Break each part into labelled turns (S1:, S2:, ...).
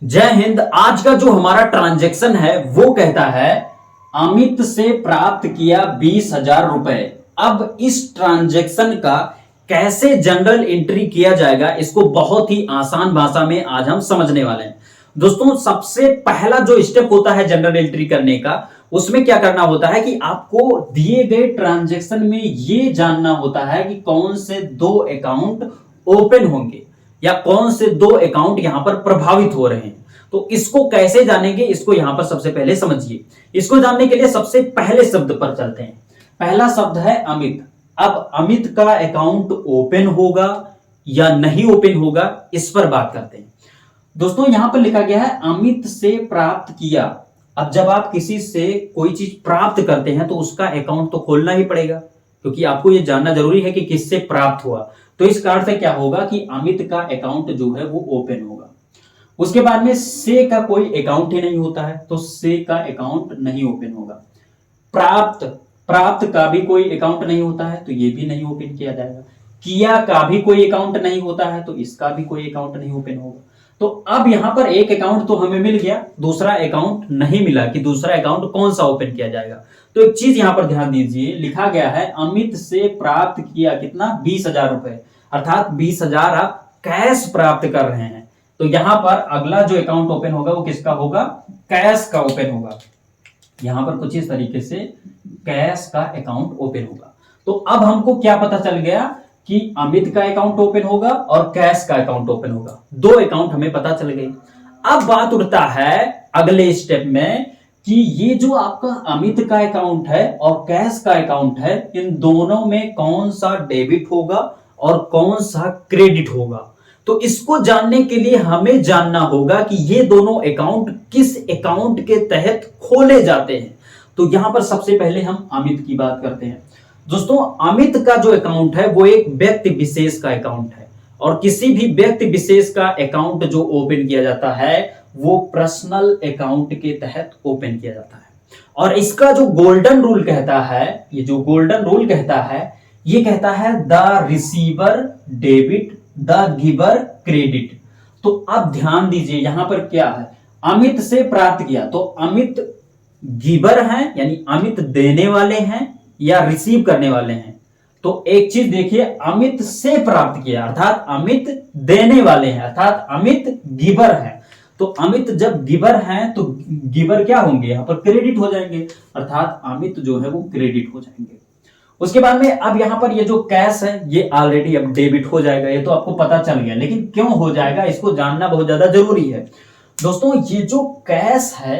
S1: जय हिंद। आज का जो हमारा ट्रांजैक्शन है वो कहता है अमित से प्राप्त किया 20,000 रुपए। अब इस ट्रांजैक्शन का कैसे जनरल एंट्री किया जाएगा, इसको बहुत ही आसान भाषा में आज हम समझने वाले हैं। दोस्तों, सबसे पहला जो स्टेप होता है जनरल एंट्री करने का, उसमें क्या करना होता है कि आपको दिए गए ट्रांजैक्शन में ये जानना होता है कि कौन से दो अकाउंट ओपन होंगे या कौन से दो अकाउंट यहां पर प्रभावित हो रहे हैं। तो इसको कैसे जानेंगे, इसको यहां पर सबसे पहले समझिए। इसको जानने के लिए सबसे पहले शब्द पर चलते हैं। पहला शब्द है अमित। अब अमित का अकाउंट ओपन होगा या नहीं ओपन होगा, इस पर बात करते हैं। दोस्तों, यहां पर लिखा गया है अमित से प्राप्त किया। अब जब आप किसी से कोई चीज प्राप्त करते हैं तो उसका अकाउंट तो खोलना ही पड़ेगा, क्योंकि आपको यह जानना जरूरी है कि किससे प्राप्त हुआ। तो इस कारण से क्या होगा कि अमित का अकाउंट जो है वो ओपन होगा। उसके बाद में से का कोई अकाउंट ही नहीं होता है, तो से का अकाउंट नहीं ओपन होगा। प्राप्त प्राप्त का भी कोई अकाउंट नहीं होता है, तो ये भी नहीं ओपन किया जाएगा। किया का भी कोई अकाउंट नहीं होता है, तो इसका भी कोई अकाउंट नहीं ओपन होगा। तो अब यहां पर एक अकाउंट तो हमें मिल गया, दूसरा अकाउंट नहीं मिला कि दूसरा अकाउंट कौन सा ओपन किया जाएगा। तो एक चीज यहां पर ध्यान दीजिए, लिखा गया है अमित से प्राप्त किया कितना, 20,000 रुपए, अर्थात 20,000 आप कैश प्राप्त कर रहे हैं। तो यहां पर अगला जो अकाउंट ओपन होगा वो किसका होगा, कैश का ओपन होगा। यहां पर कुछ इस तरीके से कैश का अकाउंट ओपन होगा। तो अब हमको क्या पता चल गया कि अमित का अकाउंट ओपन होगा और कैश का अकाउंट ओपन होगा। दो अकाउंट हमें पता चल गए। अब बात उठता है अगले स्टेप में कि ये जो आपका अमित का अकाउंट है और कैश का अकाउंट है, इन दोनों में कौन सा डेबिट होगा और कौन सा क्रेडिट होगा। तो इसको जानने के लिए हमें जानना होगा कि ये दोनों अकाउंट किस अकाउंट के तहत खोले जाते हैं। तो यहां पर सबसे पहले हम अमित की बात करते हैं। दोस्तों, अमित का जो अकाउंट है वो एक व्यक्ति विशेष का अकाउंट है, और किसी भी व्यक्ति विशेष का अकाउंट जो ओपन किया जाता है वो पर्सनल अकाउंट के तहत ओपन किया जाता है। और इसका जो गोल्डन रूल कहता है, ये जो गोल्डन रूल कहता है, ये कहता है the receiver debit the giver credit. तो अब ध्यान दीजिए, यहां पर क्या है, अमित से प्राप्त किया, तो अमित गिवर हैं, यानी अमित देने वाले हैं या रिसीव करने वाले हैं। तो एक चीज देखिए, अमित से प्राप्त किया अर्थात अमित देने वाले हैं, अर्थात अमित गिवर हैं। तो अमित जब गिवर हैं तो गिवर क्या होंगे, यहां पर क्रेडिट हो जाएंगे, अर्थात अमित जो है वो क्रेडिट हो जाएंगे। उसके बाद में अब यहां पर ये जो कैश है ये ऑलरेडी अब डेबिट हो जाएगा, ये तो आपको पता चल गया। लेकिन क्यों हो जाएगा, इसको जानना बहुत ज्यादा जरूरी है। दोस्तों, ये जो कैश है,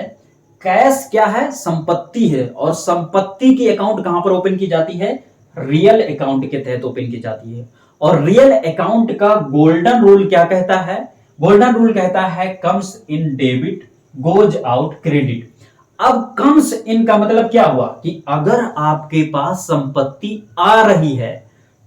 S1: कैश क्या है, संपत्ति है, और संपत्ति की अकाउंट कहां पर ओपन की जाती है, रियल अकाउंट के तहत ओपन की जाती है। और रियल अकाउंट का गोल्डन रूल क्या कहता है, गोल्डन रूल कहता है comes in debit goes out credit. अब कम्स इन का मतलब क्या हुआ कि अगर आपके पास संपत्ति आ रही है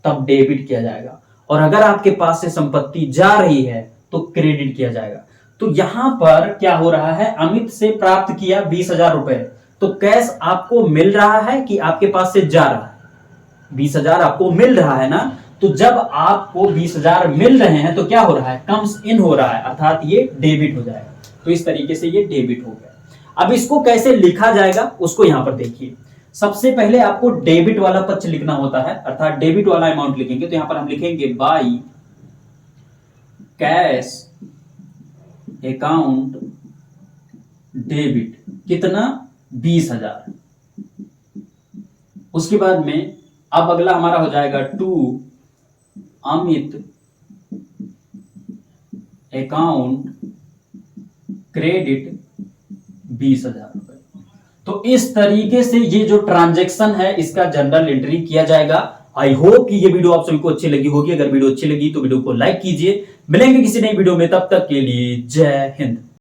S1: तब डेबिट किया जाएगा, और अगर आपके पास से संपत्ति जा रही है तो क्रेडिट किया जाएगा। तो यहां पर क्या हो रहा है, अमित से प्राप्त किया 20,000 रुपए, तो कैश आपको मिल रहा है कि आपके पास से जा रहा है, 20,000 आपको मिल रहा है ना। तो जब आपको 20,000 मिल रहे हैं तो क्या हो रहा है, कम्स इन हो रहा है, अर्थात ये डेबिट हो जाएगा। तो इस तरीके से ये डेबिट हो गया। अब इसको कैसे लिखा जाएगा उसको यहां पर देखिए। सबसे पहले आपको डेबिट वाला पक्ष लिखना होता है, अर्थात डेबिट वाला अमाउंट लिखेंगे। तो यहां पर हम लिखेंगे बाई कैश अकाउंट डेबिट, कितना, 20,000। उसके बाद में अब अगला हमारा हो जाएगा टू अमित अकाउंट क्रेडिट 20,000 रुपए। तो इस तरीके से ये जो ट्रांजैक्शन है इसका जनरल एंट्री किया जाएगा। आई होप कि ये वीडियो आप सभी को अच्छी लगी होगी। अगर वीडियो अच्छी लगी तो वीडियो को लाइक कीजिए। मिलेंगे किसी नई वीडियो में, तब तक के लिए जय हिंद।